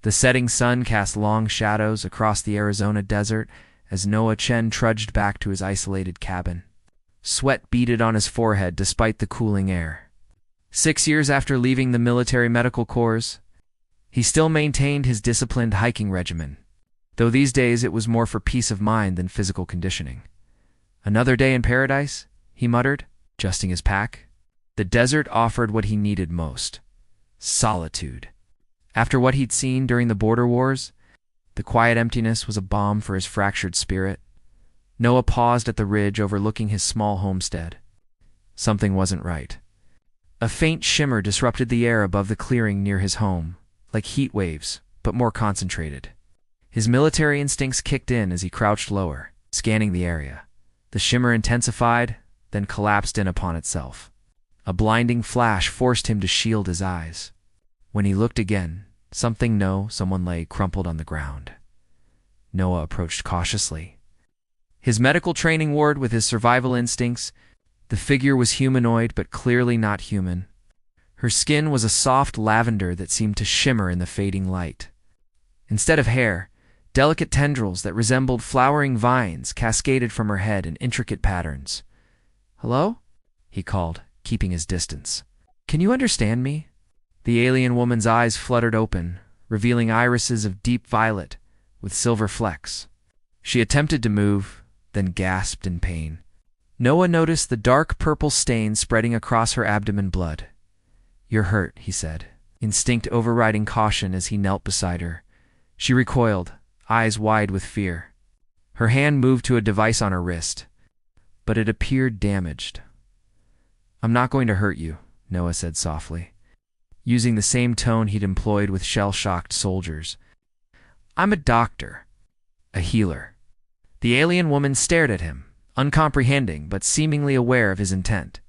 The setting sun cast long shadows across the Arizona desert as Noah Chen trudged back to his isolated cabin. Sweat beaded on his forehead despite the cooling air. 6 years after leaving the military medical corps, he still maintained his disciplined hiking regimen, though these days it was more for peace of mind than physical conditioning. Another day in paradise, he muttered, adjusting his pack. The desert offered what he needed most: solitude. After what he'd seen during the border wars, the quiet emptiness was a balm for his fractured spirit. Noah paused at the ridge overlooking his small homestead. Something wasn't right. A faint shimmer disrupted the air above the clearing near his home, like heat waves, but more concentrated. His military instincts kicked in as he crouched lower, scanning the area. The shimmer intensified, then collapsed in upon itself. A blinding flash forced him to shield his eyes. When he looked again, someone lay crumpled on the ground. Noah approached cautiously. His medical training warred with his survival instincts. The figure was humanoid, but clearly not human. Her skin was a soft lavender that seemed to shimmer in the fading light. Instead of hair, delicate tendrils that resembled flowering vines cascaded from her head in intricate patterns. "Hello?" he called, keeping his distance. "Can you understand me?" The alien woman's eyes fluttered open, revealing irises of deep violet with silver flecks. She attempted to move, then gasped in pain. Noah noticed the dark purple stain spreading across her abdomen blood. "You're hurt," he said, instinct overriding caution as he knelt beside her. She recoiled, eyes wide with fear. Her hand moved to a device on her wrist, but it appeared damaged. "I'm not going to hurt you," Noah said softly, using the same tone he'd employed with shell-shocked soldiers. "I'm a doctor, a healer." The alien woman stared at him, uncomprehending but seemingly aware of his intent.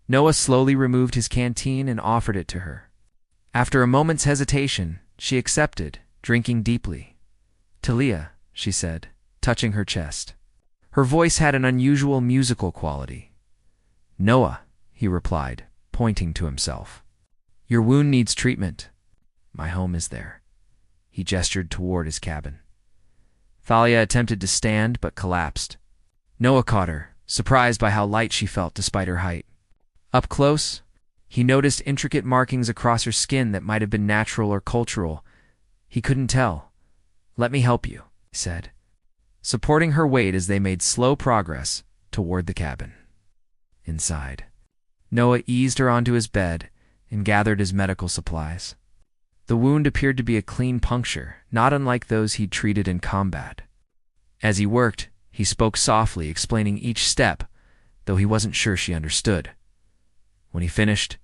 Noah slowly removed his canteen and offered it to her. After a moment's hesitation, she accepted, drinking deeply. "Talia," she said, touching her chest. Her voice had an unusual musical quality. "Noah," he replied, pointing to himself. "Your wound needs treatment. My home is there." He gestured toward his cabin. Thalia attempted to stand but collapsed. Noah caught her, surprised by how light she felt despite her height. Up close, he noticed intricate markings across her skin that might have been natural or cultural. He couldn't tell. "Let me help you," he said, supporting her weight as they made slow progress toward the cabin. Inside, Noah eased her onto his bed and gathered his medical supplies. The wound appeared to be a clean puncture, not unlike those he'd treated in combat. As he worked, he spoke softly, explaining each step, though he wasn't sure she understood. When he finished,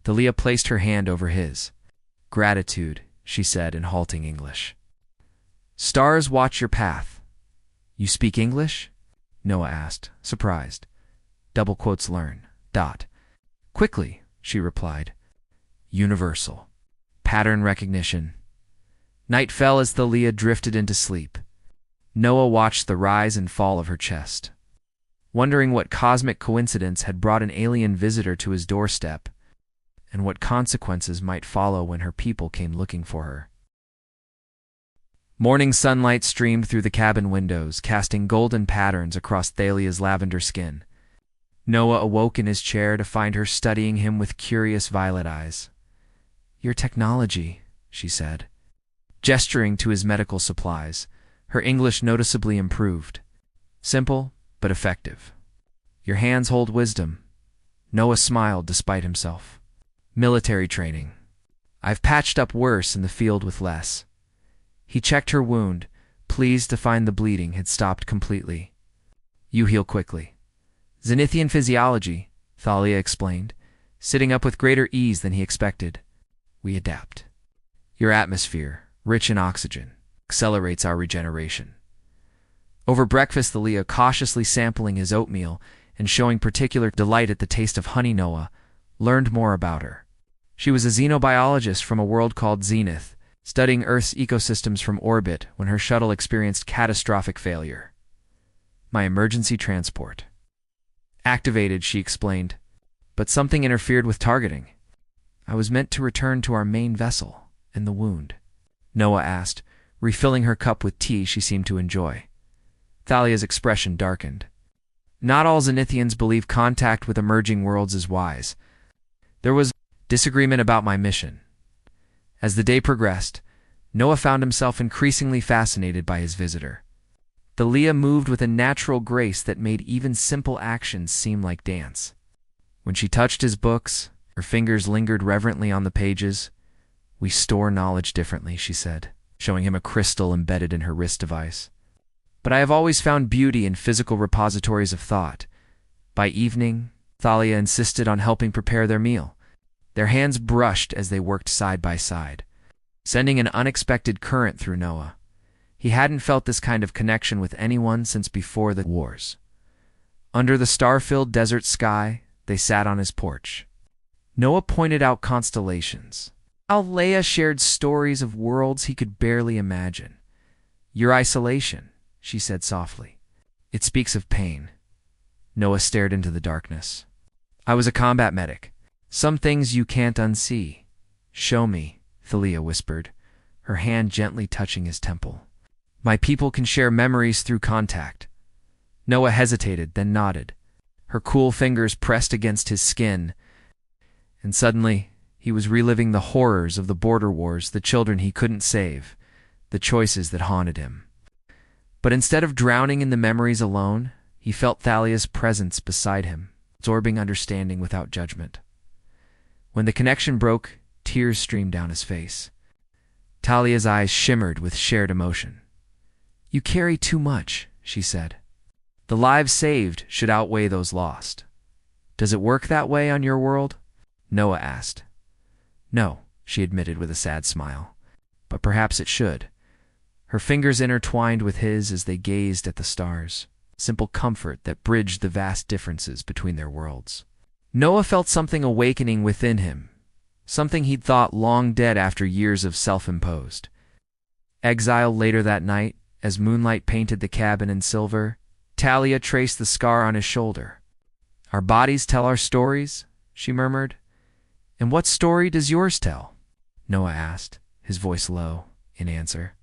Thalia placed her hand over his. "Gratitude," she said in halting English. "Stars watch your path." "You speak English?" Noah asked, surprised. Double quotes learn. Dot. "Quickly," she replied. "Universal. Pattern recognition." Night fell as Thalia drifted into sleep. Noah watched the rise and fall of her chest, wondering what cosmic coincidence had brought an alien visitor to his doorstep, and what consequences might follow when her people came looking for her. Morning sunlight streamed through the cabin windows, casting golden patterns across Thalia's lavender skin. Noah awoke in his chair to find her studying him with curious violet eyes. "Your technology," she said, gesturing to his medical supplies. Her English noticeably improved. "Simple, but effective. Your hands hold wisdom." Noah smiled despite himself. "Military training. I've patched up worse in the field with less." He checked her wound, pleased to find the bleeding had stopped completely. "You heal quickly." "Zenithian physiology," Thalia explained, sitting up with greater ease than he expected. "We adapt. Your atmosphere, rich in oxygen, accelerates our regeneration." Over breakfast, Thalia, cautiously sampling his oatmeal and showing particular delight at the taste of honey, Noah learned more about her. She was a xenobiologist from a world called Zenith, studying Earth's ecosystems from orbit when her shuttle experienced catastrophic failure. "My emergency transport. Activated," she explained, "but something interfered with targeting. I was meant to return to our main vessel, and the wound." Noah asked, refilling her cup with tea she seemed to enjoy. Thalia's expression darkened. Not all Zenithians believe contact with emerging worlds is wise. There was disagreement about my mission. As the day progressed, Noah found himself increasingly fascinated by his visitor. Thalia moved with a natural grace that made even simple actions seem like dance. When she touched his books, her fingers lingered reverently on the pages. "We store knowledge differently," she said, showing him a crystal embedded in her wrist device. "But I have always found beauty in physical repositories of thought." By evening, Thalia insisted on helping prepare their meal. Their hands brushed as they worked side by side, sending an unexpected current through Noah. He hadn't felt this kind of connection with anyone since before the wars. Under the star-filled desert sky, they sat on his porch. Noah pointed out constellations. Leia shared stories of worlds he could barely imagine. "Your isolation," she said softly. "It speaks of pain." Noah stared into the darkness. "I was a combat medic. Some things you can't unsee." "Show me," Thalia whispered, her hand gently touching his temple. "My people can share memories through contact." Noah hesitated, then nodded. Her cool fingers pressed against his skin, and suddenly he was reliving the horrors of the border wars, the children he couldn't save, the choices that haunted him. But instead of drowning in the memories alone, he felt Thalia's presence beside him, absorbing understanding without judgment. When the connection broke, tears streamed down his face. Thalia's eyes shimmered with shared emotion. "You carry too much," she said. "The lives saved should outweigh those lost." "Does it work that way on your world?" Noah asked. "No," she admitted with a sad smile. "But perhaps it should." Her fingers intertwined with his as they gazed at the stars, simple comfort that bridged the vast differences between their worlds. Noah felt something awakening within him, something he'd thought long dead after years of self-imposed exile. Later that night, as moonlight painted the cabin in silver, Thalia traced the scar on his shoulder. "Our bodies tell our stories," she murmured. "And what story does yours tell?" Noah asked, his voice low, in answer.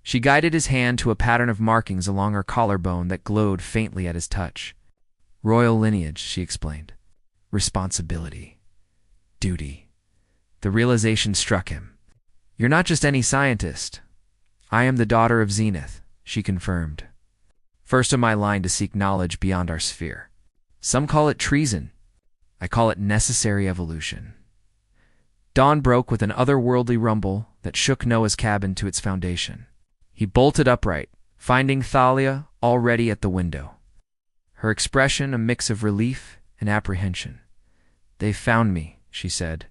She guided his hand to a pattern of markings along her collarbone that glowed faintly at his touch. "Royal lineage," she explained. "Responsibility. Duty." The realization struck him. "You're not just any scientist. I am the daughter of Zenith," she confirmed. "First in my line to seek knowledge beyond our sphere. Some call it treason. I call it necessary evolution." Dawn broke with an otherworldly rumble that shook Noah's cabin to its foundation. He bolted upright, finding Thalia already at the window, her expression a mix of relief and apprehension. "They've found me," she said.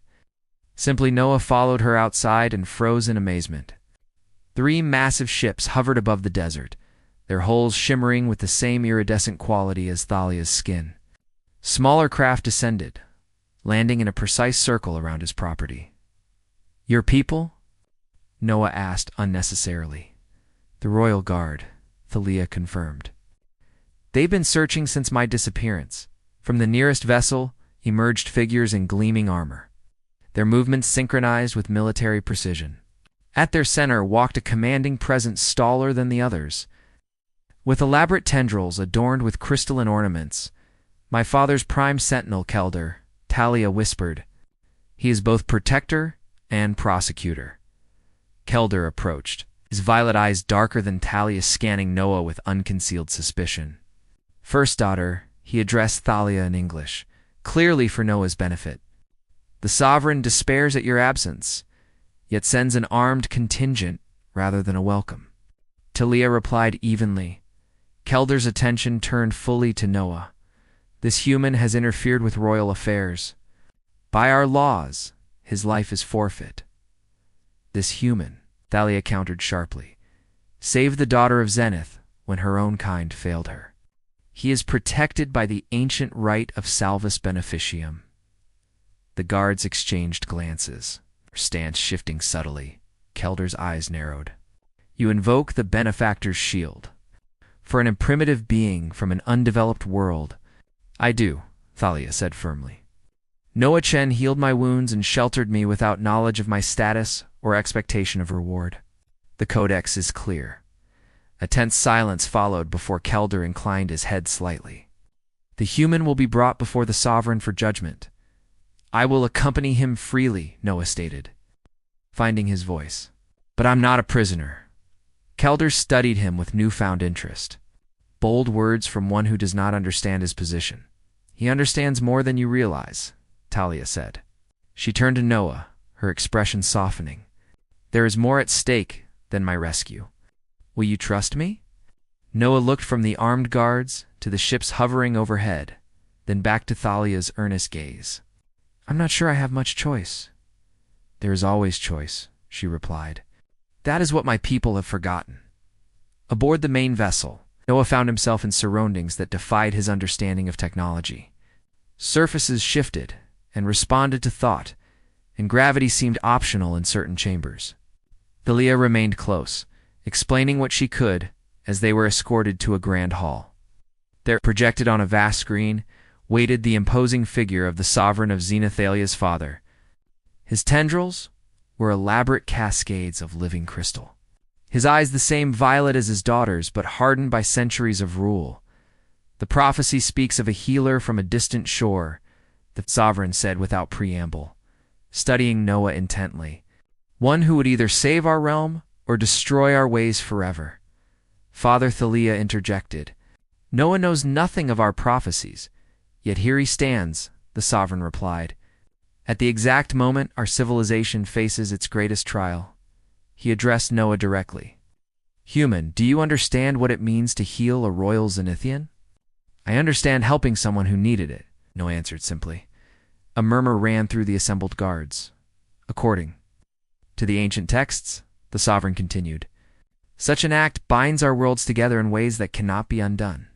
Simply, Noah followed her outside and froze in amazement. 3 massive ships hovered above the desert, their hulls shimmering with the same iridescent quality as Thalia's skin. Smaller craft descended, landing in a precise circle around his property. "Your people?" Noah asked unnecessarily. "The Royal Guard," Thalia confirmed. "They've been searching since my disappearance." From the nearest vessel emerged figures in gleaming armor, their movements synchronized with military precision. At their center walked a commanding presence staller than the others, with elaborate tendrils adorned with crystalline ornaments. "My father's prime sentinel, Kelder," Thalia whispered. "He is both protector and prosecutor." Kelder approached, his violet eyes darker than Thalia, scanning Noah with unconcealed suspicion. "First daughter," he addressed Thalia in English, clearly for Noah's benefit. "The sovereign despairs at your absence, yet sends an armed contingent rather than a welcome." Thalia replied evenly. Kelder's attention turned fully to Noah. "This human has interfered with royal affairs. By our laws, his life is forfeit." "This human," Thalia countered sharply, "saved the daughter of Zenith when her own kind failed her. He is protected by the ancient right of salvus beneficium." The guards exchanged glances, her stance shifting subtly. Kelder's eyes narrowed. "You invoke the benefactor's shield. For an primitive being from an undeveloped world." "I do," Thalia said firmly. "Noah Chen healed my wounds and sheltered me without knowledge of my status or expectation of reward. The codex is clear. A tense silence followed before Kelder inclined his head slightly. The human will be brought before the sovereign for judgment. I will accompany him freely, Noah stated, finding his voice. But I'm not a prisoner. Kelder studied him with newfound interest. Bold words from one who does not understand his position. He understands more than you realize, Talia said. She turned to Noah, her expression softening. There is more at stake than my rescue. Will you trust me? Noah looked from the armed guards to the ships hovering overhead, then back to Thalia's earnest gaze. I'm not sure I have much choice. There is always choice, she replied. That is what my people have forgotten. Aboard the main vessel, Noah found himself in surroundings that defied his understanding of technology. Surfaces shifted and responded to thought, and gravity seemed optional in certain chambers. Thalia remained close, explaining what she could as they were escorted to a grand hall. There, projected on a vast screen, waited the imposing figure of the sovereign of Xenothalia's father. His tendrils were elaborate cascades of living crystal. His eyes the same violet as his daughter's, but hardened by centuries of rule. The prophecy speaks of a healer from a distant shore, the sovereign said without preamble, studying Noah intently. One who would either save our realm or destroy our ways forever. Father Thalia interjected. Noah knows nothing of our prophecies, yet here he stands, the sovereign replied. At the exact moment our civilization faces its greatest trial. He addressed Noah directly. Human, do you understand what it means to heal a royal Zenithian? I understand helping someone who needed it, Noah answered simply. A murmur ran through the assembled guards. According to the ancient texts, the sovereign continued, such an act binds our worlds together in ways that cannot be undone.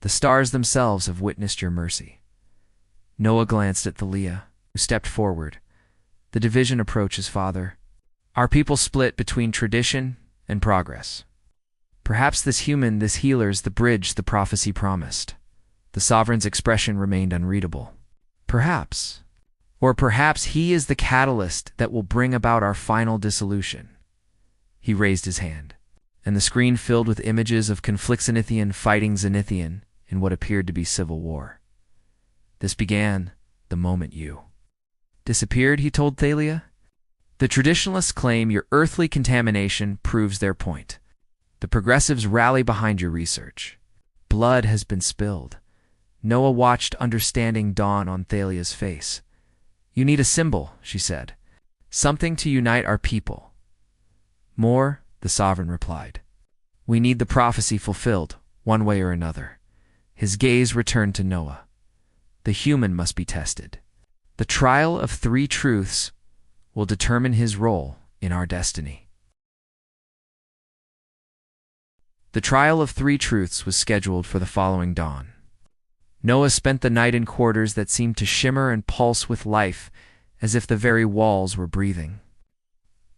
The stars themselves have witnessed your mercy. Noah glanced at Thalia, who stepped forward. The division approaches, Father. Our people split between tradition and progress. Perhaps this human, this healer's the bridge the prophecy promised. The sovereign's expression remained unreadable. Perhaps. Or perhaps he is the catalyst that will bring about our final dissolution. He raised his hand, and the screen filled with images of conflict Zenithian fighting Zenithian in what appeared to be civil war. This began the moment you disappeared, he told Thalia. The traditionalists claim your earthly contamination proves their point. The progressives rally behind your research. Blood has been spilled. Noah watched understanding dawn on Thalia's face. You need a symbol, she said. Something to unite our people. More, the sovereign replied. We need the prophecy fulfilled, one way or another. His gaze returned to Noah. The human must be tested. The trial of three truths will determine his role in our destiny. The trial of three truths was scheduled for the following dawn. Noah spent the night in quarters that seemed to shimmer and pulse with life, as if the very walls were breathing.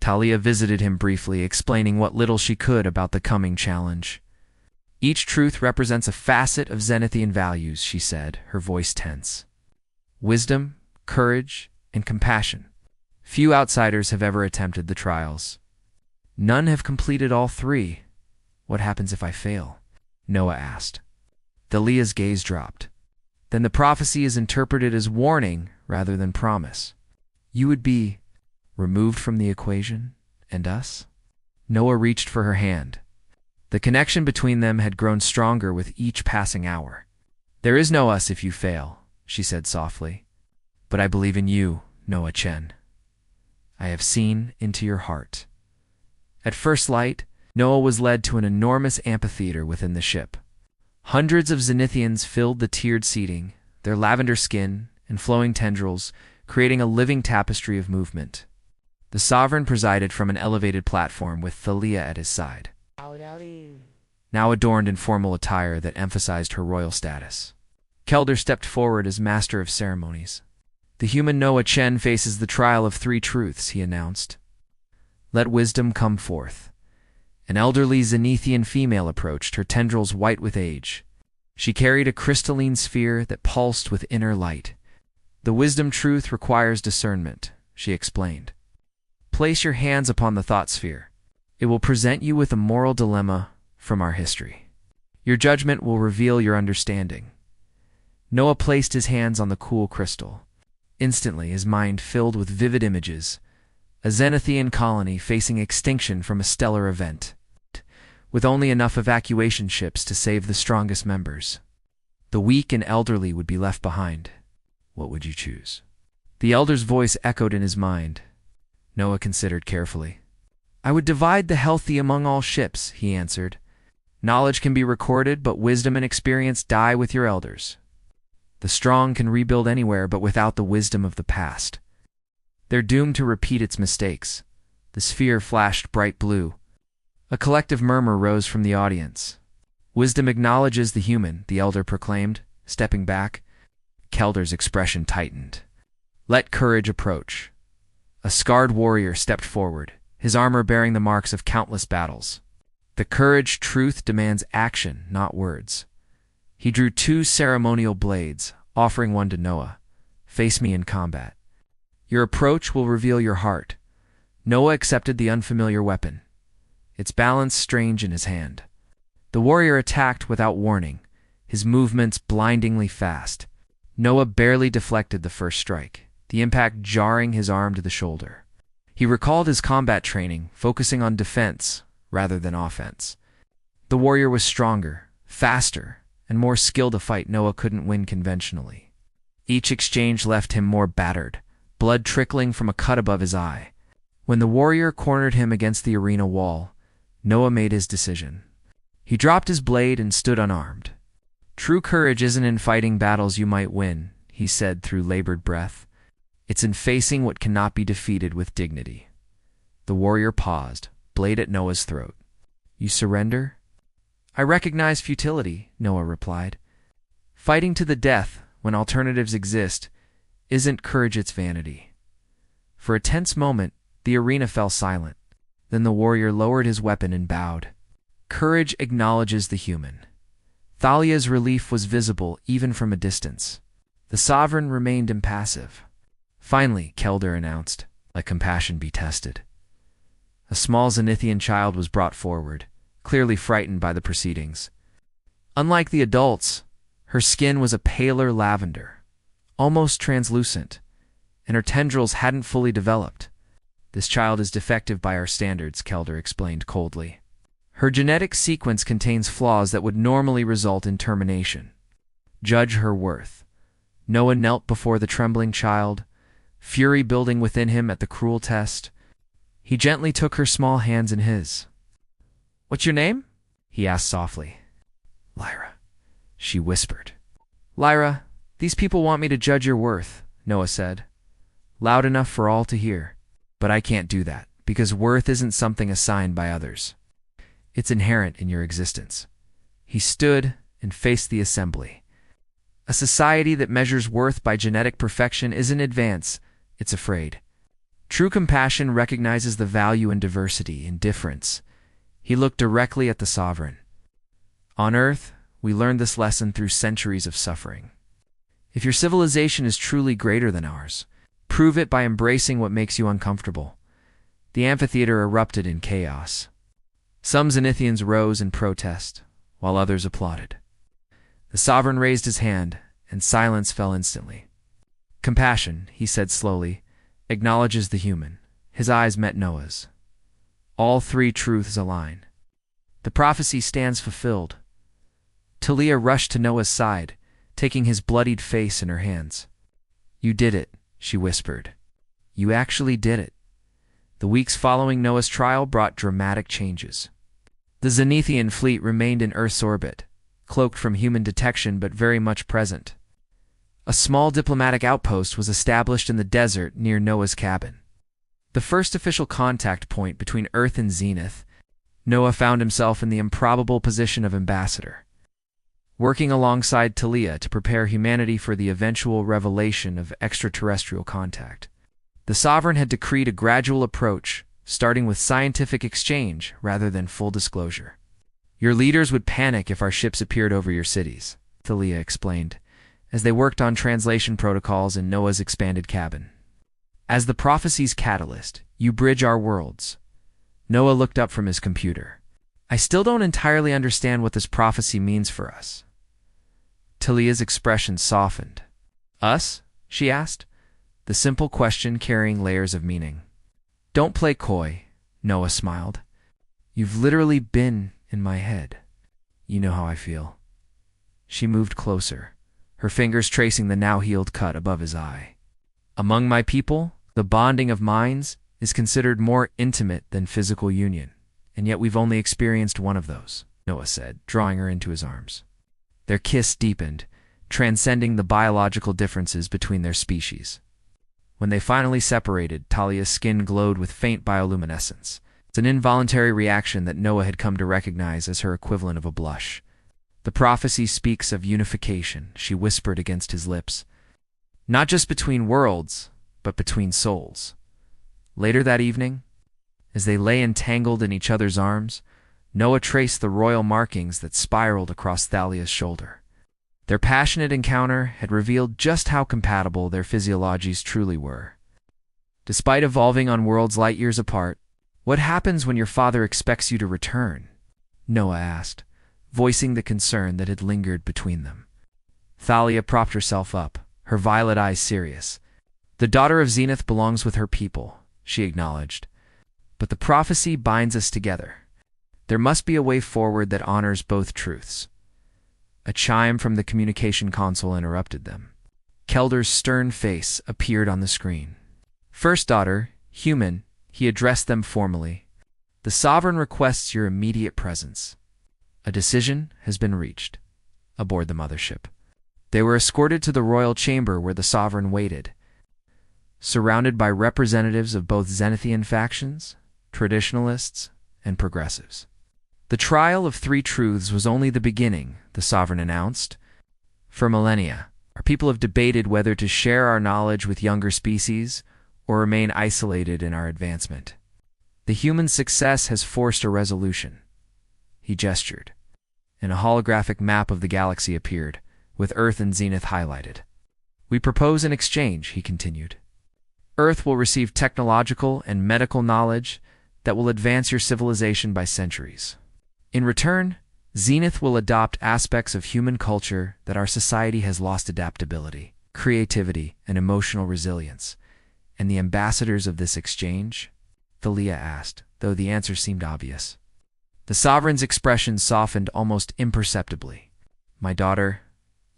Talia visited him briefly, explaining what little she could about the coming challenge. Each truth represents a facet of Zenithian values, she said, her voice tense. Wisdom, courage, and compassion. Few outsiders have ever attempted the trials. None have completed all three. What happens if I fail? Noah asked. Thalia's gaze dropped. Then the prophecy is interpreted as warning rather than promise. You would be removed from the equation, and us? Noah reached for her hand. The connection between them had grown stronger with each passing hour. There is no us if you fail, she said softly. But I believe in you, Noah Chen. I have seen into your heart. At first light, Noah was led to an enormous amphitheater within the ship. Hundreds of Zenithians filled the tiered seating, their lavender skin and flowing tendrils creating a living tapestry of movement. The sovereign presided from an elevated platform with Thalia at his side, now adorned in formal attire that emphasized her royal status. Kelder stepped forward as master of ceremonies. The human Noah Chen faces the trial of three truths, he announced. Let wisdom come forth. An elderly Zenithian female approached, her tendrils white with age. She carried a crystalline sphere that pulsed with inner light. The wisdom truth requires discernment, she explained. Place your hands upon the thought sphere. It will present you with a moral dilemma from our history. Your judgment will reveal your understanding. Noah placed his hands on the cool crystal. Instantly, his mind filled with vivid images. A Zenithian colony facing extinction from a stellar event, with only enough evacuation ships to save the strongest members. The weak and elderly would be left behind. What would you choose? The elder's voice echoed in his mind. Noah considered carefully. I would divide the healthy among all ships, he answered. Knowledge can be recorded, but wisdom and experience die with your elders. The strong can rebuild anywhere, but without the wisdom of the past. They're doomed to repeat its mistakes. The sphere flashed bright blue. A collective murmur rose from the audience. Wisdom acknowledges the human, the elder proclaimed, stepping back. Kelder's expression tightened. Let courage approach. A scarred warrior stepped forward, his armor bearing the marks of countless battles. The courage truth demands action, not words. He drew 2 ceremonial blades, offering one to Noah. Face me in combat. Your approach will reveal your heart. Noah accepted the unfamiliar weapon, its balance strange in his hand. The warrior attacked without warning, his movements blindingly fast. Noah barely deflected the first strike, the impact jarring his arm to the shoulder. He recalled his combat training, focusing on defense rather than offense. The warrior was stronger, faster, and more skilled a fight Noah couldn't win conventionally. Each exchange left him more battered, blood trickling from a cut above his eye. When the warrior cornered him against the arena wall, Noah made his decision. He dropped his blade and stood unarmed. True courage isn't in fighting battles you might win, he said through labored breath. It's in facing what cannot be defeated with dignity. The warrior paused, blade at Noah's throat. You surrender? I recognize futility, Noah replied. Fighting to the death, when alternatives exist, isn't courage, it's vanity. For a tense moment, the arena fell silent. Then the warrior lowered his weapon and bowed. Courage acknowledges the human. Thalia's relief was visible even from a distance. The sovereign remained impassive. Finally, Kelder announced, let compassion be tested. A small Zenithian child was brought forward, clearly frightened by the proceedings. Unlike the adults, her skin was a paler lavender, almost translucent, and her tendrils hadn't fully developed. This child is defective by our standards, Kelder explained coldly. Her genetic sequence contains flaws that would normally result in termination. Judge her worth. Noah knelt before the trembling child, fury building within him at the cruel test. He gently took her small hands in his. What's your name? He asked softly. Lyra, she whispered. Lyra, these people want me to judge your worth, Noah said, loud enough for all to hear. But I can't do that, because worth isn't something assigned by others. It's inherent in your existence. He stood and faced the assembly. A society that measures worth by genetic perfection isn't advanced, it's afraid. True compassion recognizes the value in diversity, in difference. He looked directly at the sovereign. On Earth, we learned this lesson through centuries of suffering. If your civilization is truly greater than ours, prove it by embracing what makes you uncomfortable. The amphitheater erupted in chaos. Some Zenithians rose in protest, while others applauded. The sovereign raised his hand, and silence fell instantly. Compassion, he said slowly, acknowledges the human. His eyes met Noah's. All 3 truths align. The prophecy stands fulfilled. Talia rushed to Noah's side, taking his bloodied face in her hands. You did it, she whispered. You actually did it. The weeks following Noah's trial brought dramatic changes. The Zenithian fleet remained in Earth's orbit, cloaked from human detection but very much present. A small diplomatic outpost was established in the desert near Noah's cabin. The first official contact point between Earth and Zenith, Noah found himself in the improbable position of ambassador, working alongside Talia to prepare humanity for the eventual revelation of extraterrestrial contact. The sovereign had decreed a gradual approach, starting with scientific exchange rather than full disclosure. Your leaders would panic if our ships appeared over your cities, Talia explained, as they worked on translation protocols in Noah's expanded cabin. As the prophecy's catalyst, you bridge our worlds. Noah looked up from his computer. I still don't entirely understand what this prophecy means for us. Talia's expression softened. Us? She asked, the simple question carrying layers of meaning. Don't play coy, Noah smiled. You've literally been in my head. You know how I feel. She moved closer, her fingers tracing the now-healed cut above his eye. Among my people, the bonding of minds is considered more intimate than physical union, and yet we've only experienced one of those, Noah said, drawing her into his arms. Their kiss deepened, transcending the biological differences between their species. When they finally separated, Talia's skin glowed with faint bioluminescence. It's an involuntary reaction that Noah had come to recognize as her equivalent of a blush. The prophecy speaks of unification, she whispered against his lips. Not just between worlds, but between souls. Later that evening, as they lay entangled in each other's arms, Noah traced the royal markings that spiraled across Thalia's shoulder. Their passionate encounter had revealed just how compatible their physiologies truly were. Despite evolving on worlds light years apart, what happens when your father expects you to return? Noah asked, voicing the concern that had lingered between them. Thalia propped herself up, her violet eyes serious. The daughter of Zenith belongs with her people, she acknowledged. But the prophecy binds us together. There must be a way forward that honors both truths. A chime from the communication console interrupted them. Kelder's stern face appeared on the screen. First daughter, human, he addressed them formally. The sovereign requests your immediate presence. A decision has been reached. Aboard the mothership. They were escorted to the royal chamber where the sovereign waited. Surrounded by representatives of both Zenithian factions, traditionalists, and progressives. The trial of three truths was only the beginning, the sovereign announced. For millennia, our people have debated whether to share our knowledge with younger species or remain isolated in our advancement. The human success has forced a resolution. He gestured, and a holographic map of the galaxy appeared, with Earth and Zenith highlighted. We propose an exchange, he continued. Earth will receive technological and medical knowledge that will advance your civilization by centuries. In return, Zenith will adopt aspects of human culture that our society has lost: adaptability, creativity, and emotional resilience. And the ambassadors of this exchange? Thalia asked, though the answer seemed obvious. The sovereign's expression softened almost imperceptibly. My daughter,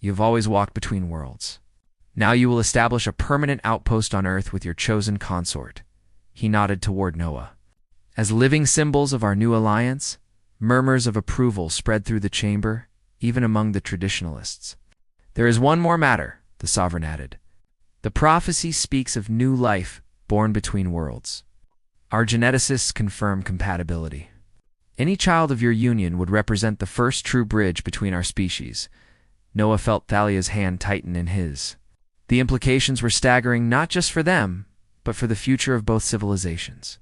you have always walked between worlds. Now you will establish a permanent outpost on Earth with your chosen consort. He nodded toward Noah. As living symbols of our new alliance, murmurs of approval spread through the chamber, even among the traditionalists. There is one more matter, the sovereign added. The prophecy speaks of new life born between worlds. Our geneticists confirm compatibility. Any child of your union would represent the first true bridge between our species. Noah felt Thalia's hand tighten in his. The implications were staggering not just for them, but for the future of both civilizations.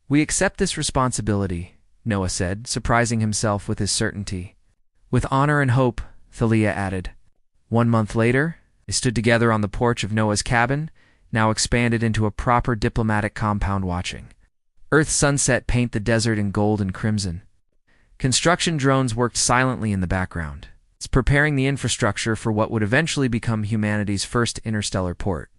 We accept this responsibility, Noah said, surprising himself with his certainty. With honor and hope, Thalia added. 1 month later, they stood together on the porch of Noah's cabin, now expanded into a proper diplomatic compound watching. Earth's sunset paint the desert in gold and crimson. Construction drones worked silently in the background. It's preparing the infrastructure for what would eventually become humanity's first interstellar port.